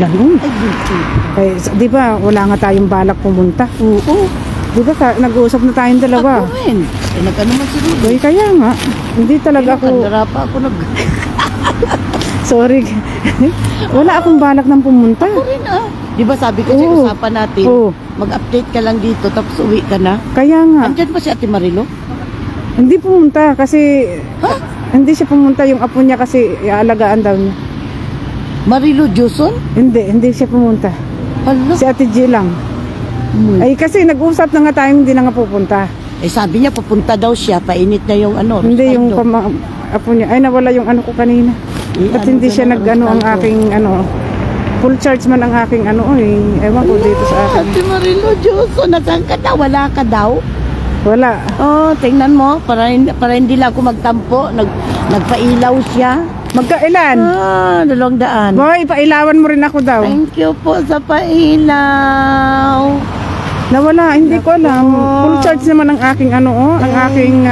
ulan. Ay, di ba, wala nga tayong balak pumunta. Oo. Di ba, nag-uusap na tayong dalawa. Ako rin. Nag-ano man siguro. Ay, kaya nga. Hindi talaga ako... Kandara pa ako nag... Sorry. Wala akong balak ng pumunta. Ako rin Di ba sabi ko sa usapan natin, mag-update ka lang dito tapos uwi ka na? Kaya nga. Andyan ba si Ate Marilo? Hindi pumunta kasi... Hindi siya pumunta, yung apo niya kasi ialagaan daw niya. Marilo Joson? Hindi siya pumunta. Hala? Si Ate G lang. Ay kasi nag-usap na nga tayo, hindi na nga pupunta. Eh sabi niya pupunta daw siya, painit na yung ano. Hindi yung apo niya. Ay nawala yung ano ko kanina. At hindi siya nag-ano ang aking ano. Full charge man ang aking ano. Ewan ko dito sa akin. Ate Marilo Joson, nasaan ka daw? Wala ka daw? Wala. Oh, tingnan mo, para hindi lang ako magtampo, nagpailaw siya. Magkailan? 200. Boy, pailawan mo rin ako daw. Thank you po sa pailaw. Nawala, hindi ko alam. Full charge naman ang aking ano, ang aking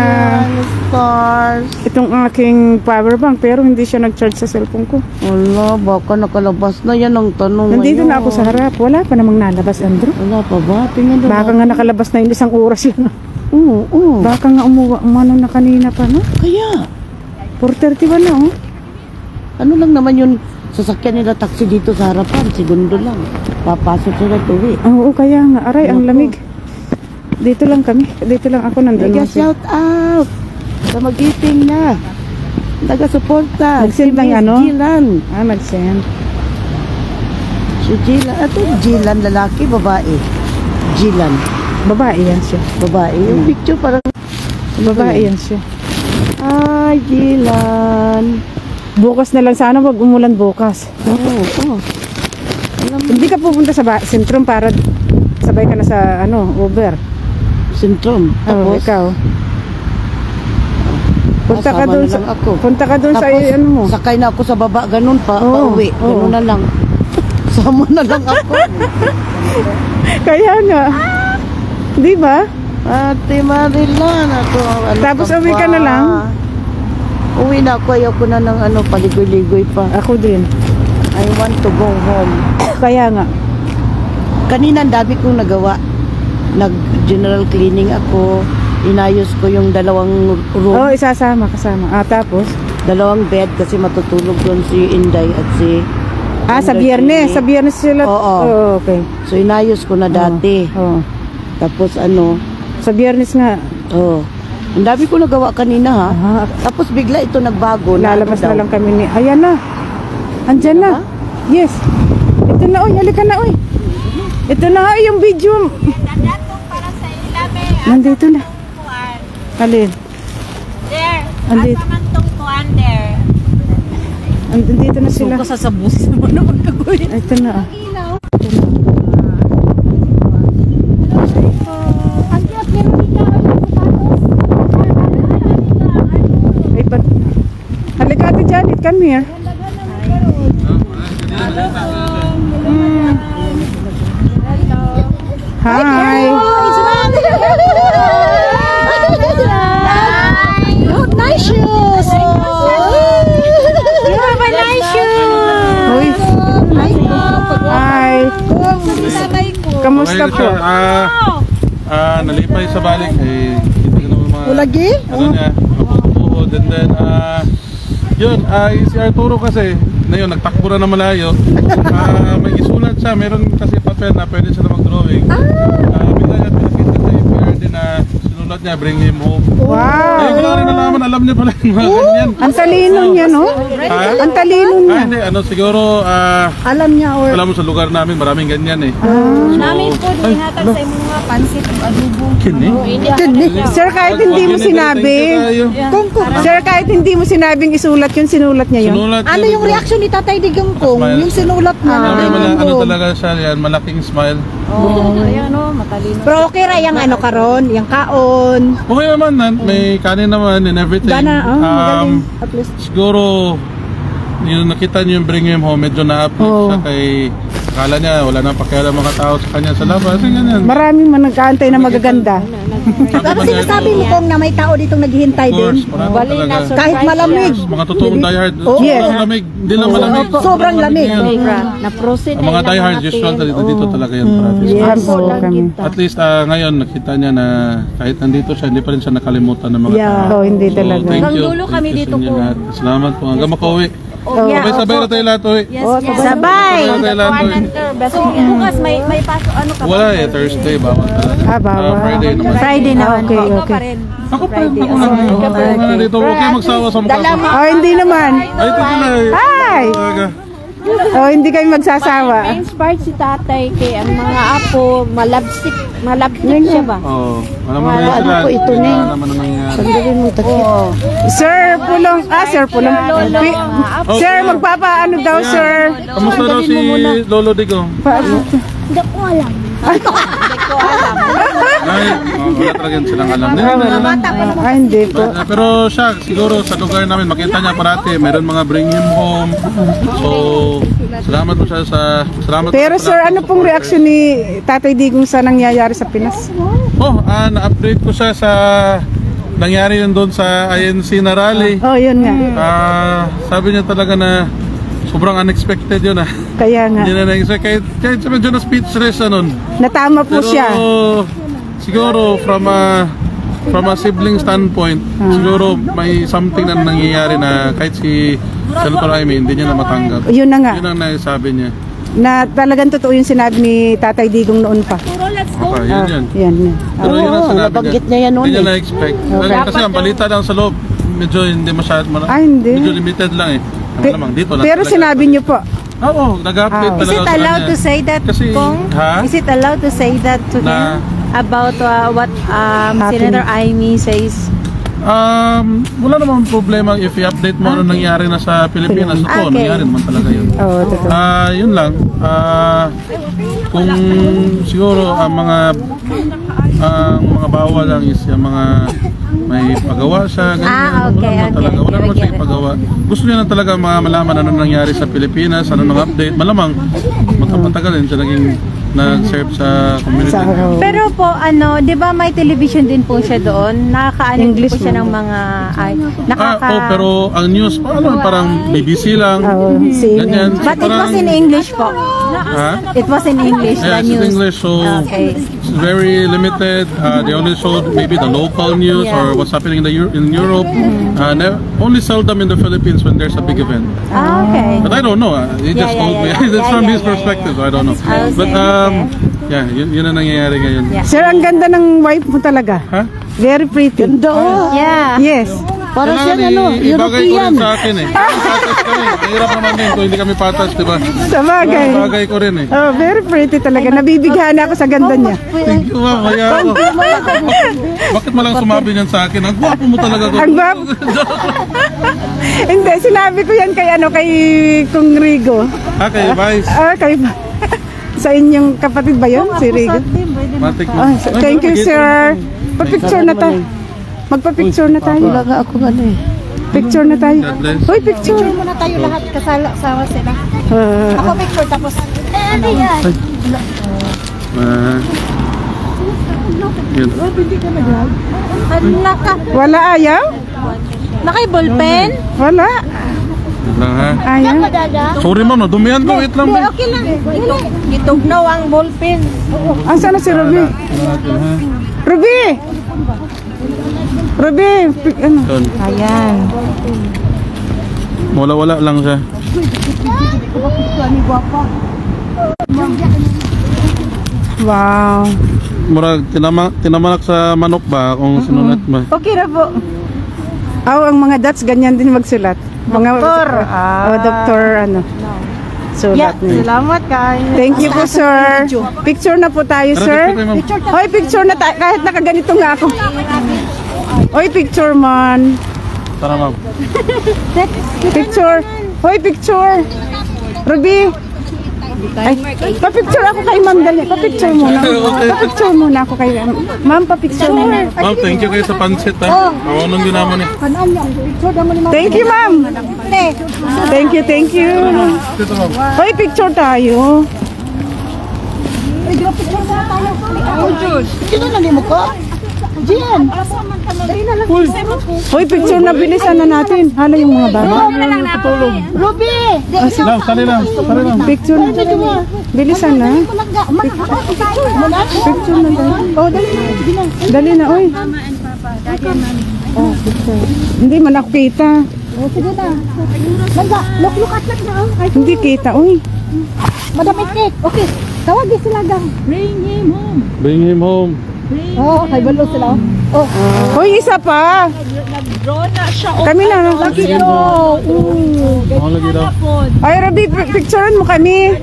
stars. Itong aking power bank, pero hindi siya nag-charge sa cellphone ko. Wala, baka nakalabas na yan ang tanong. Nandito na ako sa harap. Wala pa namang nalabas, Andrew. Wala pa ba? Tingnan daw. Baka nga nakalabas na yung 1 oras lang. Oo. Baka nga umano na kanina pa, no? Kaya 4:31 na, oh. Ano lang naman yung sasakyan nila taxi dito sa harapan, segundo lang. Papasok sila tuwi. Oo, kaya nga. Aray, ang lamig. Dito lang kami. Dito lang ako nandun. Mega shout out sa Magiting na taga-suporta. Nag-send ng ano? Gilan. Nag-send. Si Gilan. Ito Gilan, lalaki, babae. Gilan. Babae yan siya. Babae. Yung picture parang babae yan siya. Ay, Gilan. Bukas na lang sana, wag umulan bukas. Oo. Hindi ka pupunta sa sentrum para sabay ka na sa ano, Uber. Sentrum. Oo, ikaw. Punta ka doon sa punta ka doon sa ano mo. Sakay na ako sa baba ganun pauwi. Ganun na lang. Sama na lang ako. Kaya nga. Di ba? Ate Marilan ako. Tapos uwi ka na lang. Uwi na ako, ayoko na ng ano, paligoy-ligoy pa. Ako din. I want to go home. Kaya nga. Kanina ang dami kong nagawa. Nag-general cleaning ako. Inayos ko yung 2 room. Oo, kasama. Tapos? 2 bed kasi matutulog doon si Inday at si... sa Biyernes. Sa Biyernes sila. Oo. Okay. So inayos ko na dati. Oo. Tapos ano? Sa Biyernes nga. Oo. Ang dami ko nagawa kanina ha. Tapos bigla ito nagbago. Lalabas na lang kami ni... Ayan na. Andyan na. Yes. Ito na, oy. Halika na, oy. Ito na, oy. Yung video. Nandito na. Alin? There. Andito. Asa man tong kuan there. Andito na sila. Suko sa sabos naman naman kagawin. Ito na. Halika Ate Janet, come here. Hi. Nice shoes. You have a nice shoes. Hi. Kamusta po? Nalipay sa balik kita naman mga Ulagi? ano niya, mapupuhod, and then yun, si Arturo kasi na yun, nagtakbo na malayo. May isulat siya, meron kasi papel na pwede siya na mag-drawing. Bigla niya pinakita sa PRD na sinulat niya, bring him home. Wow. Ko lang rin nalaman, alam niya pala yung mga ganyan. Ang talino niya, no? Ang talino niya. Hindi, siguro Alam niya or... alam mo sa lugar namin, maraming ganyan eh. Namin po dinhatag sa imong mga pansit ug adobo. Kini? Sir, kahit hindi mo sinabi. Sir, kahit hindi mo sinabing isulat yun, sinulat niya yun. Ano yung reaction ni Tatay Digong Kong? Yung sinulat na. Ano talaga siya yan, malaking smile. Ayan o, matalino. Pero okay ra yung ano karon, yung kaon. Okay naman, may kanin naman and everything. Magaling. At least. Siguro, yung nakita niyo yung bring him home, medyo na-upload siya kay akala niya wala nang pakialam mga tao sa kanya sa labas. Ganyan. Maraming man nagkaantay na magaganda. Pero sinasabi mo kung na may tao ditong naghihintay Of din. course, marami talaga. Kahit malamig. Mga totoong diehard. Yes. Sobrang lamig. Hindi lang malamig. Sobrang lamig. yan. Ang mga diehard usual dito talaga yan. Parati. Yes, po kami. At least ngayon nakita niya na kahit nandito siya, hindi pa rin siya nakalimutan ng mga tao. Oh, hindi So, talaga. thank you. Hanggang dulo kami Thank you dito sa inyo po. lahat. Salamat po. Hanggang makauwi. Sabay-sabay na tayo lahat, uwi. Yes, Sabay. Sabay na tayo lahat, uwi. So, bukas may pasok ano ka ba? Wala eh, Thursday, bawal talaga. Bawal. Friday naman. Friday naman Okay, po. Ikaw okay. pa rin. Ako pa rin, ako lang. Ako na dito. Huwag kayo magsawa sa mukha ko. Oh, hindi naman. Ay, ito sila eh. Hi! Talaga. Oh, hindi kayo magsasawa. Inspired si tatay kay ang mga apo, malabsik siya ba? Oo. Alam mo na yun sila. Ano po ito, Neng? Alam mo na nangyayari. Sandali mo takip. Sir Pulong, Sir Pulong. Sir, magpapaano daw, sir? Kamusta daw si Lolo Digo? Hindi ko alam. Ay, wala talaga yun silang alam. Hindi po. Pero siya, siguro sa lugar namin, makita niya parati, meron mga bring him home. So, salamat po siya sa... Salamat Pero po sir, sa ano pong supporter. reaksyon ni Tatay Digong sa nangyayari sa Pinas? Na-update ko siya sa nangyari yun doon sa INC na rally. Oh, yun nga. Sabi niya talaga na sobrang unexpected yun Kaya nga. Hindi na na-expect. Kahit medyo na speechless nun. Natama po Pero siya. siguro from a sibling standpoint, siguro may something na nangyayari na kahit si Senator Amy hindi niya na matanggap. Yun na nga. Yun ang nasabi niya. Na talagang totoo yung sinabi ni Tatay Digong noon pa. Okay, yun yun. Yan. Pero yun ang sinabi nabanggit niya yan noon Hindi niya eh. na-expect. Kasi ang balita lang sa loob, medyo hindi masyadong Hindi. medyo limited lang eh. Malamang dito lang. Pero talaga. sinabi niyo po. Oo, nag-update Is talaga Is it sa allowed kanya. to say that, Kasi, Kong? ha? Is it allowed to say that to Na, him? About what Happening. Senator Amy says? wala namang problema if i-update mo ano nangyari na sa Pilipinas. Ito, Okay. nangyari naman talaga yun. Oo, totoo. Yun lang. Kung siguro ang mga bawal lang is yung mga may pagawa siya, ganyan. Okay, Wala naman talaga. Wala naman okay. siya ipagawa. Gusto niya lang talaga malaman ano nangyari sa Pilipinas, ano nang update. Malamang magkapatagal din siya naging nag-serve sa community. Pero po, di ba may television din po siya doon? Nakaka-English po siya ng mga, Pero ang news, parang BBC lang. Ganyan. So, But it was parang- in English po. Ha? It was in English, Yeah, the it's in news. English, so Okay. it's very limited. They only showed maybe the local news or what's happening in Europe. Only seldom in the Philippines when there's a big event. Okay. But I don't know. He just told me. It's from his perspective, so I don't know. But yeah, yun ang nangyayari ngayon. Sir, ang ganda ng wife mo talaga. Ha? Very pretty. Yeah. Yes. Para Kailangan siyang ibagay ko European. rin sa akin eh. Patas kami. Mahirap naman din kung hindi kami patas, di ba? Sa bagay. Ibagay ko rin eh. Oh, very pretty talaga. Nabibighan ako sa ganda niya. Thank you, ma'am. Kaya ako. Bakit mo lang sumabi niyan sa akin? Ang gwapo mo talaga. Ang gwapo. Hindi, sinabi ko yan kay Kung Rigo. Okay, Vice. Kay sa inyong kapatid ba yun? Si Rigo? Matik mo. Thank you, sir. Pa-picture na tayo. Magpa-picture na tayo. Wala nga ako eh. Picture na tayo. God bless. Hoy, picture. Muna tayo lahat kasama sila. Ah, Ako picture tapos. Yun. wala ayaw? Naka-ballpen? Wala. Yun lang ha. Ayaw. Sorry ma'am, dumihan ko. Wait lang. Okay lang. Gitugnaw ang ballpen. Asan na si Ruby? Ruby! Ruby! Ano? Yun. Ayan. Wala lang siya. Wow. Murag tinamanak sa manok ba kung sinulat ba? Okay na po. Ang mga dots ganyan din magsulat. Mga doktor. Doktor ano. Sulat niya. Salamat kayo. Thank you po, sir. Picture na po tayo, sir. Picture tayo, Hoy, picture na tayo. Kahit nakaganito nga ako. Hoy, picture man. Tara ma'am. Picture. Hoy, picture. Ruby. Ay, pa-picture ako kay ma'am. Dali. Pa-picture muna. Pa-picture muna ako kay ma'am. Pa-picture muna. Ma'am, thank you kayo sa pansit ha. Awanong din naman eh. Thank you, ma'am. Thank you, thank you. Dito ma'am. Hoy, picture tayo. Sino na mo ko? Diyan. Hoy, picture na bilisan na natin. Hala yung mga bata. Patulog. Ruby! Lang, sali lang. Sali lang. Picture na. Bilisan na. Picture na dali. Oh, dali na. Dali na, oy. Oh, picture. Hindi man ako kita. Sige na. Magda, look at lang na. Hindi kita, oy. Madam Cake. Okay. Tawagin sila gang. Bring him home. Oh, kay balo sila. Oh. Hoy, isa pa. Kami na. Lagi to. Mga lagi daw. Ay, Rabi, picturean mo kami.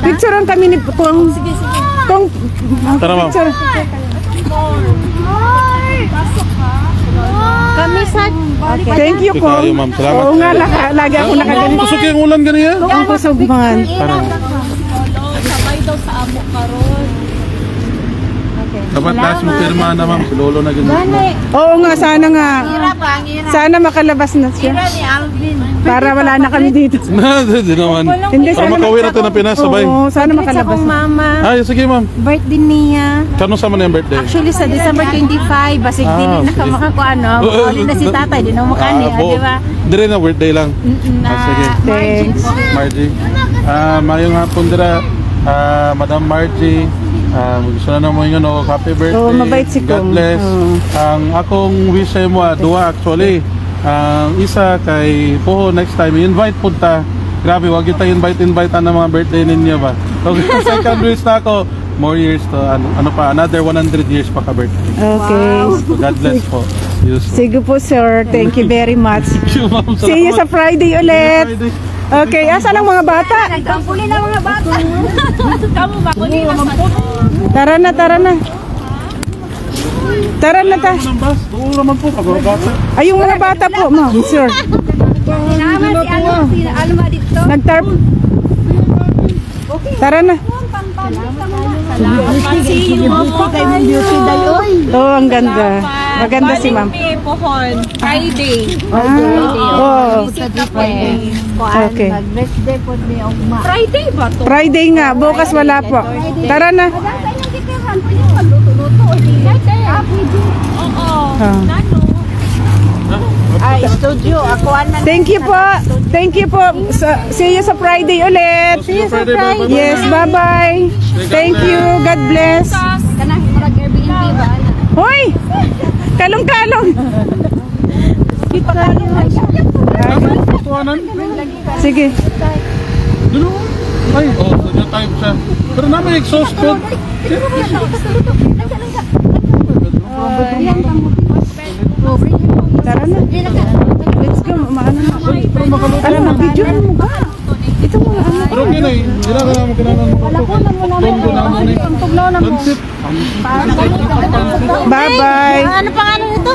Picturean kami ni Kung. Kung. Tara, ma'am. Picture. Kami sa... Thank you, Ikaw Kung. kayo, ma'am. Salamat. Oo nga, lagi ako nakaganito. Kusok yung ulan ganyan. Ang kusog man. Parang. Dapat last mo pirma na, ma'am. Si Lolo na ganyan. Oo nga, sana nga. Sana makalabas na siya. Para wala na kami dito. Hindi naman. Hindi, Para makauwi natin ng Pinas, sabay. Oo, sana Sa makalabas kong na. mama. Ay, sige, ma'am. Birthday niya. Kano sa man yung birthday? Actually sa December 25, basig Ah, din na sige. makakuano. Uli na si tatay, di na makani, di ba? Dire na birthday lang. Sige. Thanks. Margie. Mayong hapon dira. Madam Margie. Gusto na naman yun, happy birthday. Oo, mabait si God Kong. bless. Oo. Ang akong wish sa mo, duwa actually. Ang isa kay Poho, next time, invite po ta. Grabe, wag yung tayo invite ang mga birthday ninyo ba? Okay, second wish na ako, more years to, ano pa, another 100 years pa ka-birthday. Okay. God bless po. Sige po, sir. Thank you very much. Thank you, ma'am. See you sa Friday ulit. Friday. Okay, asan ang mga bata? Kampuli na mga bata. Tara na, tara na. Tara na ta. Anong bus? Oo naman po, pag-bata. Ay, yung mga bata po, ma'am, sir. Naman si ano ba dito? Nag-tarp. Tara na. Oh, ang ganda. Maganda si ma'am. Pohon, Friday. Oh, okay. Birthday po ni Ogma. Friday ba to? Friday nga, bukas wala po. Tara na. Sa inyong titiran, pwede magluto-luto. Oo. Ah. Ay, studio. Ako na. Thank you po. Thank you po. See you sa Friday ulit. See you sa Friday. Yes, bye-bye. Thank you. God bless. Kanang murag Airbnb ba? Hoy! Kalong-kalong. Tuwanan? Sige. Dulo. Ay, ganyan tayo siya. Pero namin exhaust po. Tara na. Let's go. Maano na. Tara na. Video mo ba? Ito mga ano. Pero okay na eh. Hindi na naman kailangan makatok. Tondo naman eh. Pansip. Bye-bye. Ano pangalan nito?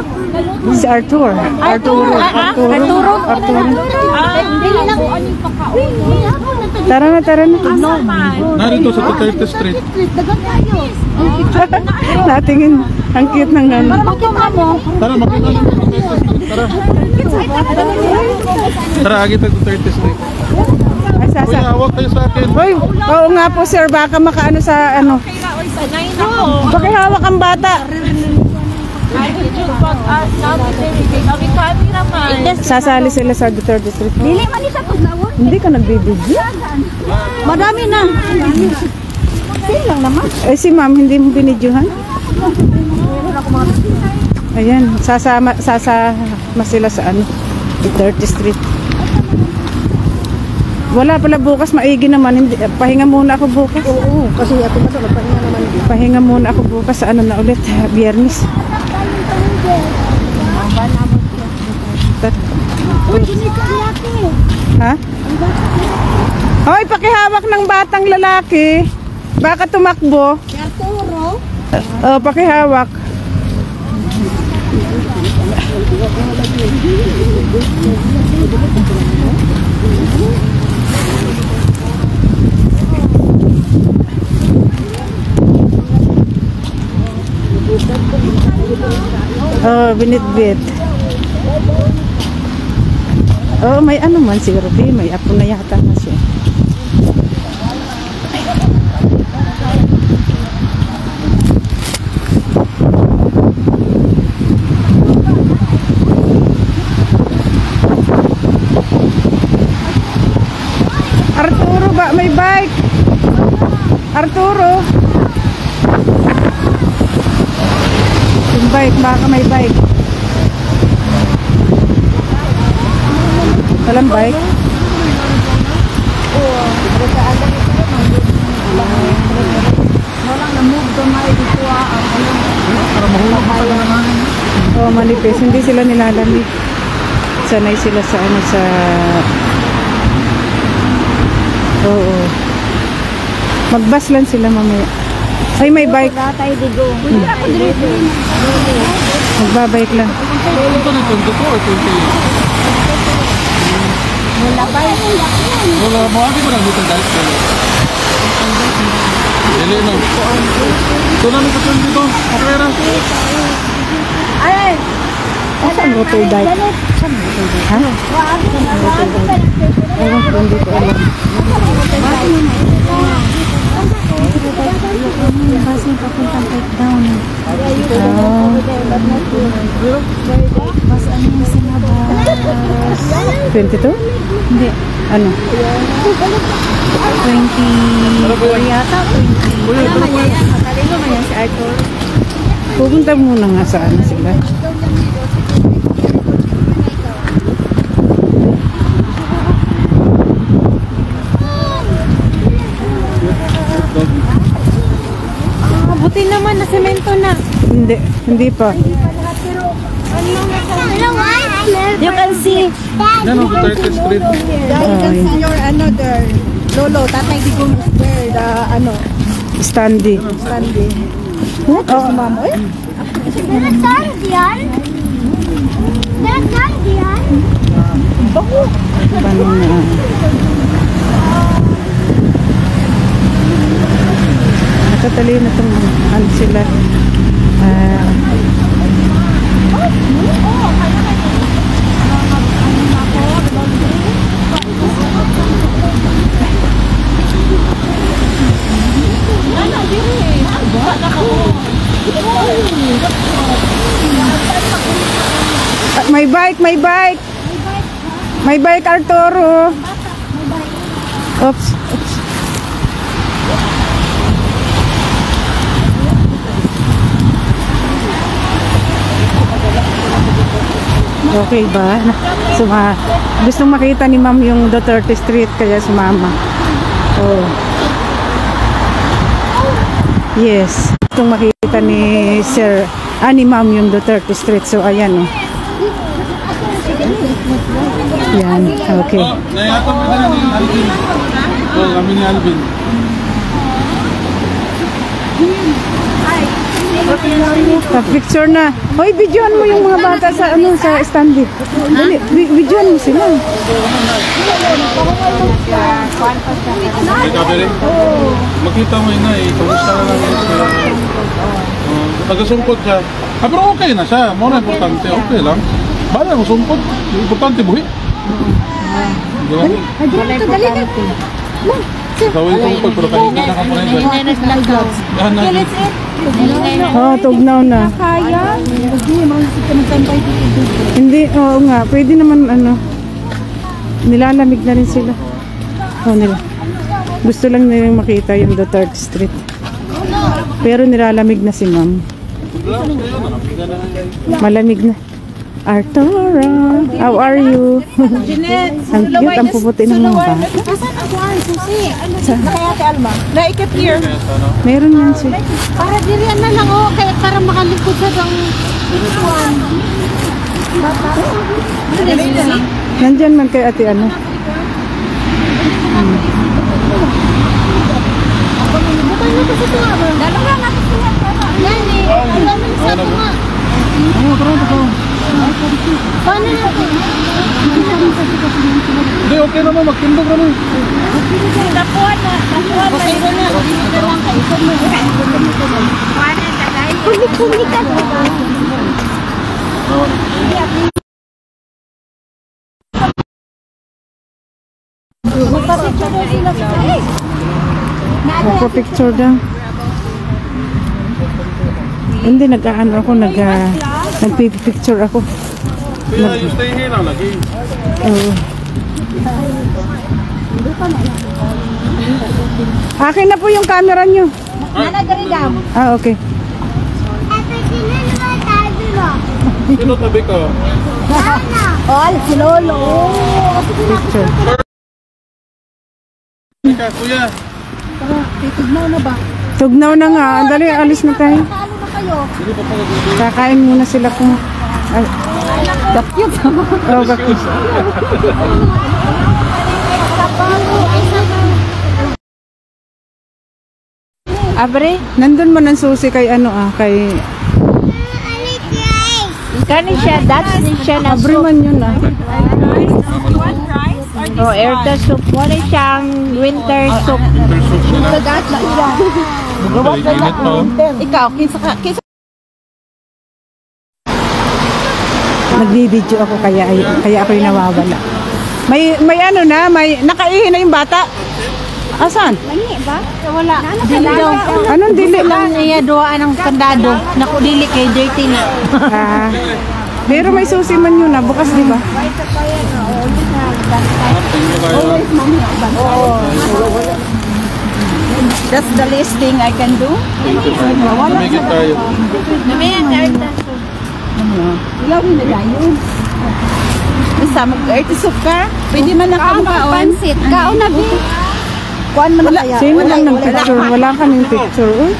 Si Arturo. Arturo. Tara na, tara na. Narito sa 30th Street. Natingin. Ang cute ng ano. Tara, makita lang. Tara. Tara, agit tayo sa 30th Street. Ay, Kuya, sasa. hawak kayo sa akin. Hoy, oo nga po sir. Baka makaano sa ano. Pakihawak ang bata. Sasali sila sa Duterte Street. Dili man isa paglawon. Hindi ka nagbibigyo. Madami na. Sino lang naman? Eh si ma'am, hindi mo binidyohan? Ayan, sasama sila sa ano, Duterte Street. Wala pala bukas, maigi naman. Hindi, pahinga muna ako bukas. Oo, kasi ako ba ito, magpahinga naman. Pahinga muna ako bukas sa ano na ulit, Biyernes. Uy, sinika laki. Ha? Hoy, pakihawak ng batang lalaki. Baka tumakbo. Si Arturo. Oh, pakihawak. Oh, binitbit. Oh, may ano man si Ruby, may apo na yata na siya. Arturo. Yung bike, baka may bike. Walang bike. Oh, manipis. Hindi sila nilalamig. Sanay sila sa ano sa... Oo. Magbas lang sila mamaya. Ay, may bike. Magbabike lang. Ito na 22 or 28? Wala, mawagi ko lang dito guys. Dili no. Ito na nito dito. Kapera. Ay! Saan motor bike? Ha? Ewan ko, hindi ko alam. Kasi papuntang breakdown. Bas ano yung sinabas? 22? Hindi. Ano? 24 yata. 20. Pupunta muna nga sa ano sila. Buti naman na semento na. Hindi pa. You can see. Yan ang 30th Street. You can see your another Lolo, Tatay Digong is there, the ano, Standy. Sunday. Oh, Mama, eh? paano na? Nakatalino na itong ano sila. May bike, may bike. May bike, Arturo. Oops, oops. Okay ba? Gustong makita ni Ma'am yung Duterte Street kaya sumama. Oh. Yes. Gustong makita ni Sir, ni Ma'am yung Duterte Street. So ayan oh. Yan, okay. Oh, nayatang ka na ni Alvin. Oh, kami ni Alvin. Picture na. Hoy, videoan mo yung mga bata sa ano sa standy. Dali, videoan mo sila. May kabere? Makita mo yun na eh. Kamusta na lang yun. Taga-sumpot siya. Pero okay na siya. Muna importante. Okay lang. Bala mo sumpot. Importante buhi. Dali. Gawin sumpot. Pero kahinga na ka pa rin. Yan na. Oh, tugnaw na. Hindi, oo nga. Pwede naman ano. Nilalamig na rin sila. Oh, gusto lang nilang makita yung Duterte Street. Pero nilalamig na si Ma'am. Malamig na. Arturo, how are you? Ang cute, ang puputi ng mga bata. Asan ang kuhan, Susi? Kaya kay Alma. Naikip here. Meron yan siya. Para diriyan na lang, oh. Kaya para makalikod sa bang kuhan. Nandyan man kay ate ano. Dalawa na kasi nga. Nani, alam mo sa mga. Paano natin? Hindi, okay naman. Magtindog naman. Nakuha na. Okay ko na. Dito lang kayo. Kuha na tagay. Kulik ka. Magpapicture daw sila. Magpa-picture daw. Hindi, nag-ano ako, nagpipicture ako. Kaya you stay here lang lagi. Akin na po yung camera nyo. Ah, okay. Sino tabi ko? Oh, si Lolo. Picture. Teka, kuya. Tugnaw na nga. Dali, alis na tayo. Kakain muna sila kung... Gapyot. Oh, gapyot. Abre, Nandun mo ng susi kay ano kay... kanin siya, that's siya na soup. Abriman yun Oh, airta soup. Wala siyang winter soup. Init to. Ikaw, kinsa Nagbibideo ako kaya ako yung nawawala. May ano na, may nakaihi na yung bata. Asan? Lani ba? Wala. Dili daw. Anong dili? Lang niya duwaan ng kandado. Naku, dili kay dirty na. Pero may susi man yun bukas di ba? That's the least thing I can do. Tumigit tayo. Namaya airta soup. Isa mag-earth soup ka? Pwede man na kamukaon. Pansit. Kaon na bi. Kuan man na kaya. Sino lang ng picture? Wala kaming picture.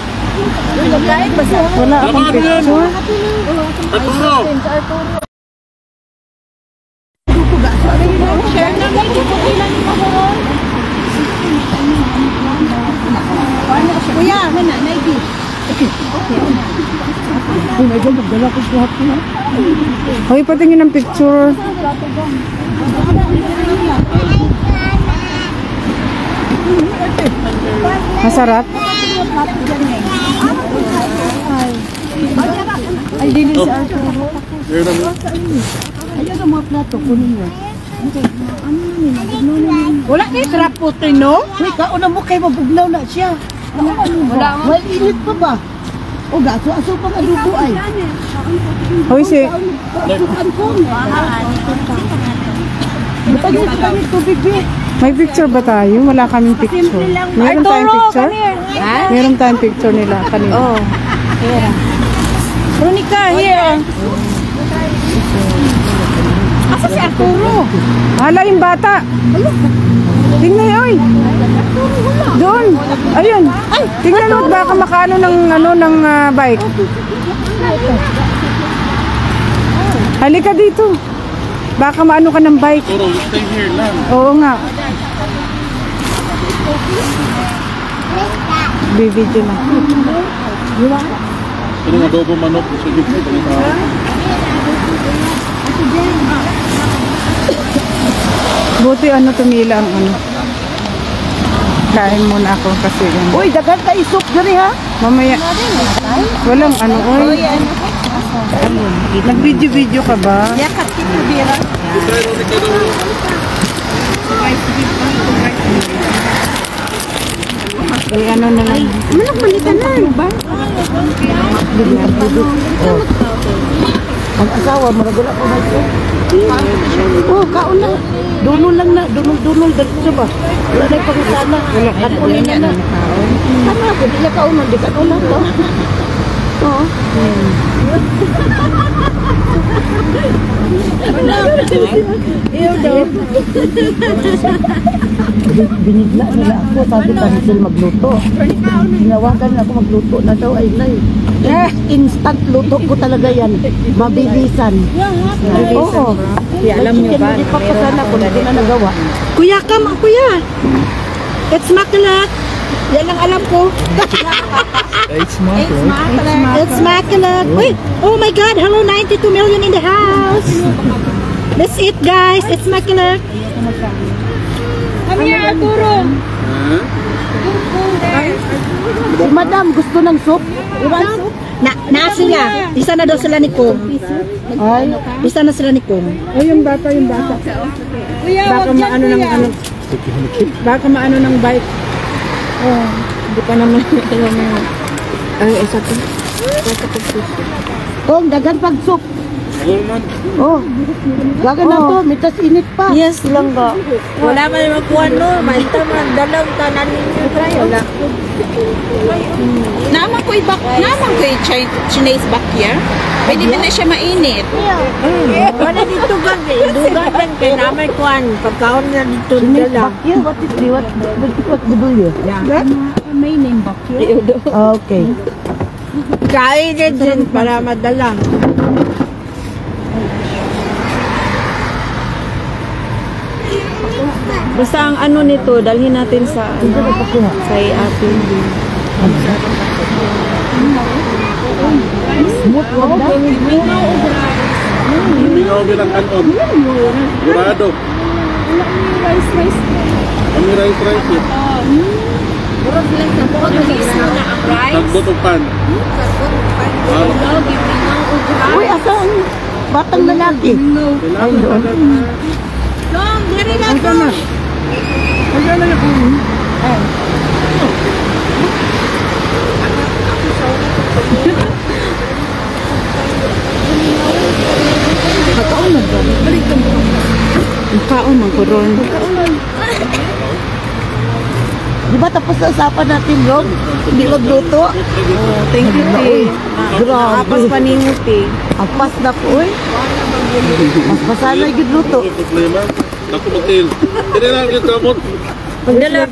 Wala akong picture. Arturo! Kuya, naigi. Hoy, patingin ng picture. Masarap? Ay, dili si Arturo. Wala kay trap po no? Uy, kauna mo kay mabugnaw na siya. Wala mo. Well, init pa ba? O gaso, aso pang alubo ay. Hoy, may picture ba tayo? Wala kaming picture. Meron tayong picture? Meron tayong picture nila kanina. Oh. Here. Veronica, here. Asa si Arturo? Hala yung bata. Tingnan niyo, oy. Doon. Ayun. Tingnan mo baka makaano ng bike. Halika dito. Baka maano ka ng bike. Arturo, stay here lang. Oo nga. Bibidyo na. Ito ng adobo manok. Sige, ito na. Buti tumila ang Kain muna ako kasi Uy, dagan ka isok diri ha? mamaya walang oy. Nag-video ka ba? Yakat kito bira. Na lang. Manok balikan na ba? Ang asawa mo nagula ko na ito. Oh, kaon na. Dunol lang na, dunol dito ba? Wala na pagkasala. Wala kaon na. Tama ko, di na kaon na, di ka kaon na to. Oo. Iyo daw. Binigla nila ako, sabi cancel magluto. Ginawagan ako magluto na daw ay nay. Instant luto ko talaga yan. Mabilisan. Oo. Alam niyo ba? Hindi pa pasana ko, hindi na nagawa. Kuya, come kuya. It's makulat. Yan ang alam ko. It's manok. It's makulat. Wait. Oh my God. Hello, 92 million in the house. Let's eat, guys. It's makulat. Come here, Arturo. Si Madam, gusto ng soup? Na sila. Isa na daw sila ni Kong. Ay, Isa na sila ni Kong. Oh, yung bata. Baka maano ng baka maano ng bike. Oh, hindi pa naman Kung dagan pag soup. Gulman. Oh, gaga na to, mitas init pa. Yes lang ba? Wala man naman kuha no. Malta man dalang tanan ninyo. Wala. Naman ko Chinese backyard. Pwede ba na siya mainit? Wala dito gagi. Dugan lang kay naman kuhan. Pagkaon na dito dala. Bakya, what the do you? May name backyard. Okay. Kain din para madala. Basta ang ano nito, dalhin natin sa sa atin. Smooth wag na. Mingaw bilang kanon. Burado. Kami rice. Tagbot o pan. Uy, asan? Batang lalaki. Ay, doon. Kaon man ko ron. Di ba tapos na usapan natin, Rob? Hindi magluto? Thank you, T. Grabe. Apas paningot, T. Apas na po, eh. Mas masana yung luto. Problema. Ako mag-il. Hindi na lang yung kamot. Pagdala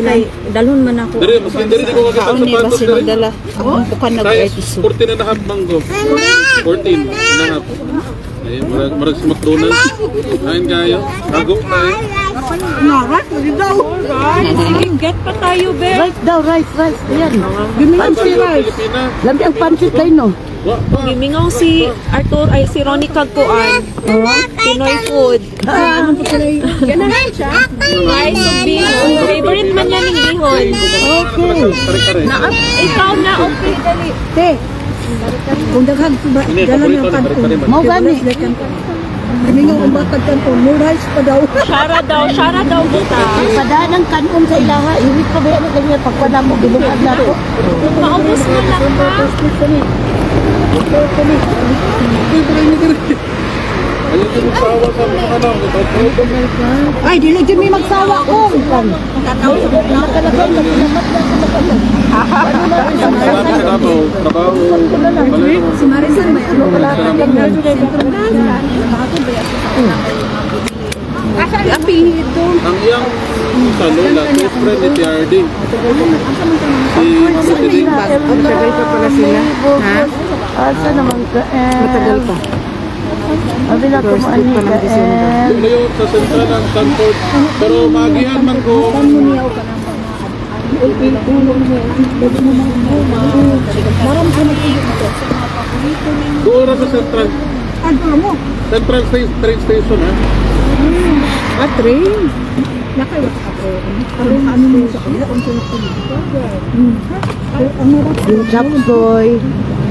kay dalhon man ako. Dari, mas hindi ko makita Kaon sa ni ba patos sila dari. dala? Bukan Size 14 and a half mango. 14 and a half. Ay, marag si McDonald's. Ayun kayo. Tago tayo. Get pa tayo, be. Rice daw, rice. Ayan. Pansit Pilipina. Lambi ang pansit tayo, no? Wa pa. Gimingong si Arthur ay si Ronnie Kagkuan. Pinoy food. Rice of bihon. Favorite man niya ng bihon. Okay. Kare-kare. Ikaw na, okay, dali. Te, Kung daghang Ini dala paborito ng na kare-kare man. mau gani. Kamingaw ang batag kanton, no rice pa daw. Shara daw kita. Padaan ng kanon sa ilaha. Iwit pa ba yan kanya pagpada mo bilungag na to. Maubos mo lang ba? Ayun yung magsawa sa mga anak. Ay, di lang dyan may magsawa ko. Nakalagay na pinamat na sa makalan. Trabaho. Si Marisan may ano pala apelido. Ang iyang sa Lola, close friend ni TRD. Si Mama Tiling. Matagal pa pala sila. Ha? Asa naman ka? Matagal pa. Sabi na First kumaan week pa ng December. Doon na yun sa sentral ng Stanford. Pero magihan man ko. Doon na sa Central. Central train station, ha? Train. chapsoy,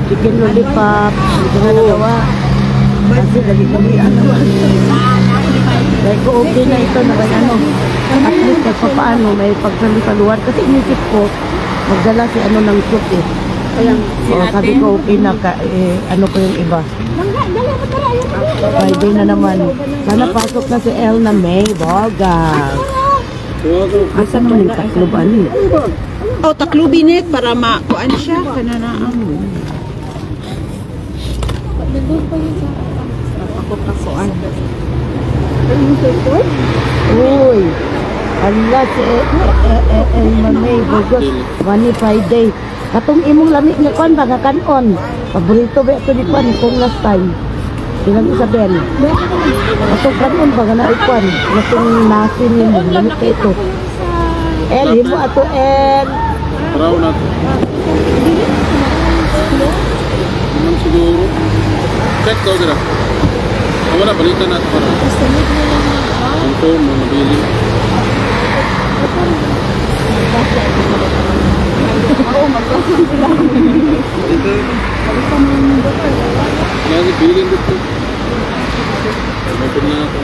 chicken lollipop, hindi na nagawa. Kasi dali-dali ano. Dahil ko okay na ito na ano. At least paano may pagsalusaluan. Kasi inisip ko, magdala si ano ng soup eh. Sabi ko okay na ano ko yung iba. Friday na naman. Sana pasok na si El na May Boga. Asa naman yung takluban eh. Oh, taklubinit para makuan siya kananaang. Uy, Allah si El May Bogos, Wani Friday. Katong imong lamig nga kon ba kanon. Paborito ba ito di kon kung last time. Bilang Isabel. Katong kanon ba nga naikon. Katong nasi ni mo lamig ka ito. El, himo ato El. Paraw na ito. Naman siguro. Check daw dira. Wala, balikan natin para. Ang phone mo, nabili. Lagi bilin dito. Open na ako.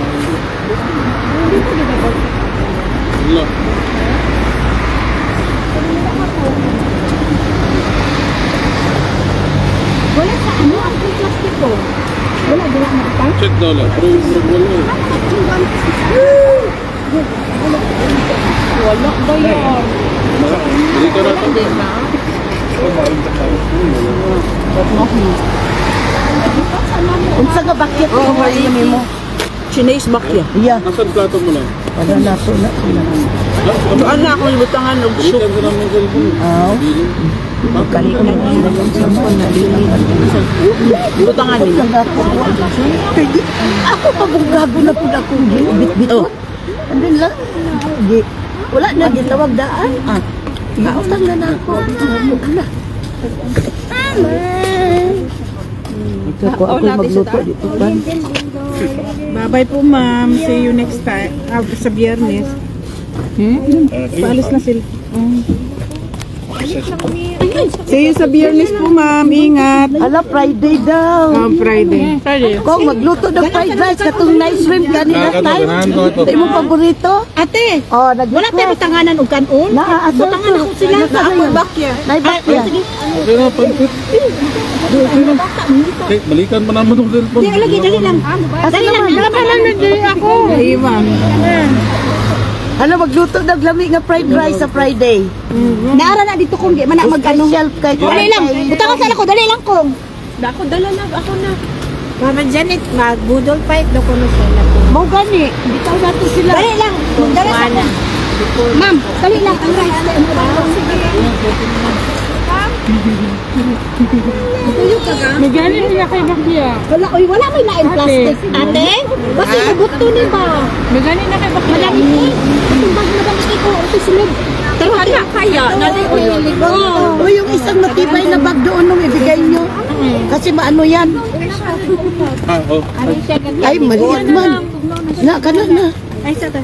Hello. Wala sa ano ang plastic ko. Wala Lola, pero wala eh. Wala ba yan? Hindi ka natin. Unsa ka bakit? Oo, mali mo. Chinese bakya. Yeah. Nasaan plato mo lang? Wala na po na. Ano akong ibutangan og soup. Balikan ka naman ng cellphone. Kalikan na yung cellphone na dili. Ibutangan nila. Ako pagunggago na po na akong bit-bit. Andun lang. Wala na, gitawag daan. Gautang na na ako. Ano? Ako magluto dito pa. Bye-bye po, ma'am. See you next time. Sa Biyernes. Paalis na sila. See you sa Biyernes po, ma'am. Ingat. Ala, Friday daw. Friday. Kung magluto ng fried rice, katong nice shrimp kanina time. Ito mo paborito? Ate, Oh, wala tayo tanganan og kanon. Butangan ako sila sa akong bakya. Naibakya. Okay na, pansit. Okay, balikan mo naman ng cellphone. Di, lagi, dali lang. Dali lang, dali ako. Hey, ma'am. Ano, magluto ng lami nga fried rice sa Friday. Naara na dito kung di man na mag-ano. Special kay Dali lang, butangan sa ako, dali lang kong. Ako dala na, ako na. Mama Janet, mag-budol fight do ko na sila. Mau gani, bitaw nato sila. Dali lang, dali sa ako. Ma'am, dali lang ang rice. May ganin niya kay Bakya. Wala, oy, wala may lain plastic. Ate, basta ibuto ni ba? May ganin na kay Bakya. Madami ko. Madami ko. Ito silid. Pero kaya, nalay ko yung ligo. O yung isang matibay na bag doon nung ibigay nyo. Kasi maano yan. Oh. Ay, maliit man. Na, kanan na. Ay, sa ta.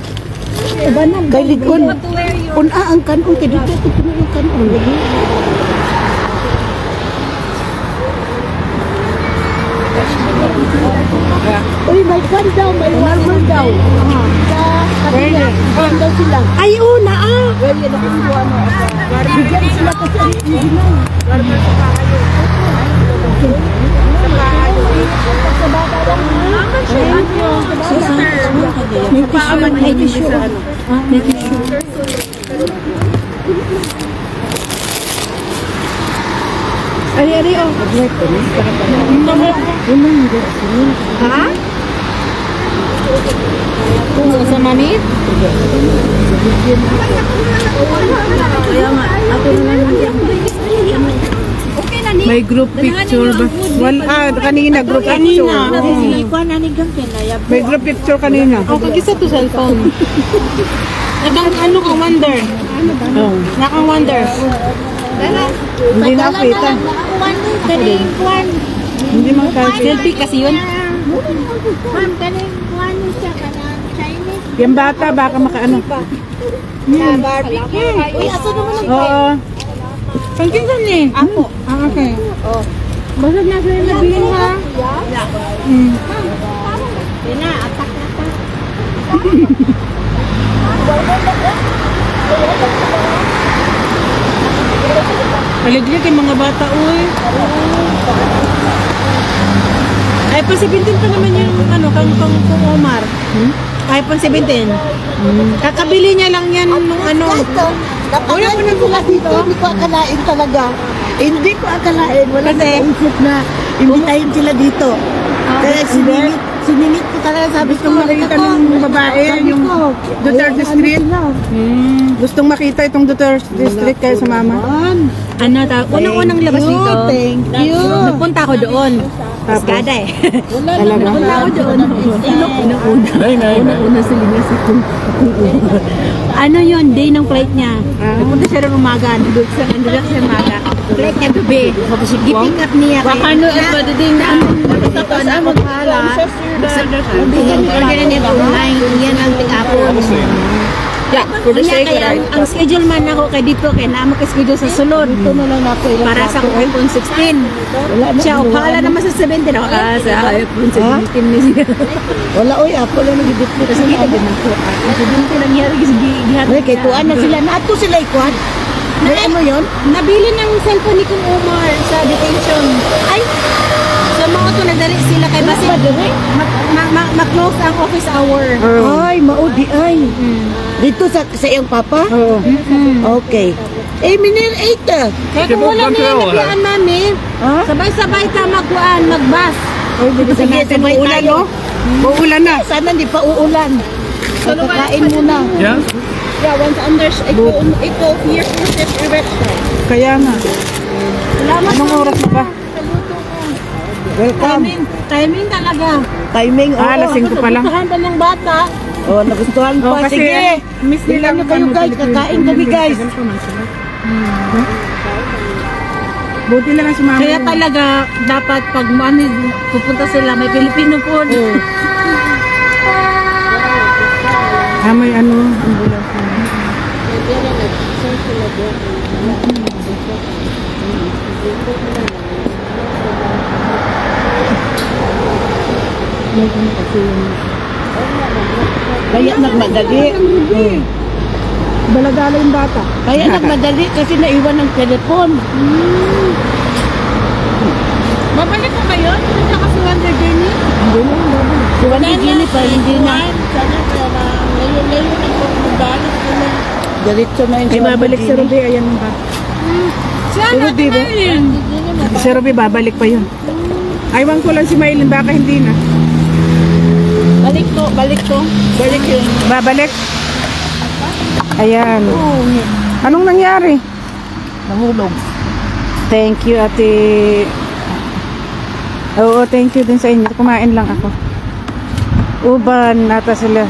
Kay Ligon. Puna ang kanon. Kaya dito ko puna yung kanon. Uy, may kan daw. May marble daw. Kanina. Kan daw sila. Ay, una ah. Bigyan sila kasi ang original. Ari, oh. Ha? Sa manit? Kaya nga, ako na lang. Okay na ni. May group picture ba? Kanina group picture. May group picture kanina. Ako kisa to cellphone. Ano ka wonder? Oh. Nakang wonder. Hindi nakita. Hindi makita. Selfie kasi yun. Yung bata baka makaano. Barbecue. Uy, aso naman ang Oo. Pangkin saan eh? ako. Okay. Basag na sila nabihin ha. Yan na, atak na ta. Maliglig yung mga bata, uy. iPhone 17 pa naman yung kang Omar. iPhone 17. Kakabili niya lang yan nung ano. Wala ko na sila dito. Hindi ko akalain talaga. Hindi ko akalain. Wala na isip na imbitahin sila dito. Kaya siningit ko talaga. Sabi ko, Makita ng babae, yung Duterte Street. Gustong makita itong Duterte Street kayo sa mama. Unang-unang labas dito. Thank you. Nagpunta ako doon. Kaskada eh. Talaga. Nagpunta ako doon. Una ano yun, day ng flight niya. Nagpunta siya rin umaga. Nandun siya umaga. Flight niya gabi. Gipick up niya. Wakano at padading na tapos ang maghala. Order na niya online. Yan ang tig-apon. Yeah, for the sake of it. Ang schedule man ako kay dito, kaya naman ka-schedule sa sulod. Para sa iPhone 16. Siya, paala naman sa 17. Ako, sa iPhone 17 ni siya. Wala, oy, ako lang nag-edit ko. Kasi kita din ako. Ang 17 nangyari kasi gihat. Kay kuan na sila. Nato sila ikuan. May ano yun? Nabili ng cellphone ni Kung Omar sa detention. Ay! Sa mga to nagdali sila kay Basit. Ma-close ang office hour. Ay, maudi ay. Dito sa iyong papa? Oo. Okay. Eh, minil 8 Kaya kung wala na yung nabiyan, mami, Ha? sabay-sabay ka mag-bus. Sige, sabay Uulan, tayo. no? Uulan na. Sana hindi pa uulan. Pagkakain muna. Yeah? Yeah, once under, ito, here, process, erection. Kaya nga. Salamat. Anong oras na ba? Welcome. Timing talaga. Timing. Lasing ko pa lang. Gustuhan pa ng bata. Oh, nagustuhan Oh, pa. kasi, Sige. miss nila Tingnan nyo kayo guys. Kakain kami guys. Buti na lang si mama. Kaya talaga, dapat pag pupunta sila, may Filipino food. May ano, ambulance na. Kaya nagmadali. Baladala yung bata. Kaya nagmadali kasi naiwan ng telepon. Babalik ko kayo? Hindi ka si Wonder Jenny? Si Wanda Gini pa, hindi na. Sana pala, ngayon ako magbalik ko na. Diretso na yun Ay, babalik si Ruby. Ayan yung bata. Siya Si Ruby ba? Si Ruby, babalik pa yun. Aywan ko lang si Maylin, baka hindi na. Balik ko. Balik yun. Babalik. Ayan. Anong nangyari? Nahulog. Thank you, ate. Oo, thank you din sa inyo. Kumain lang ako. Uban, nata sila.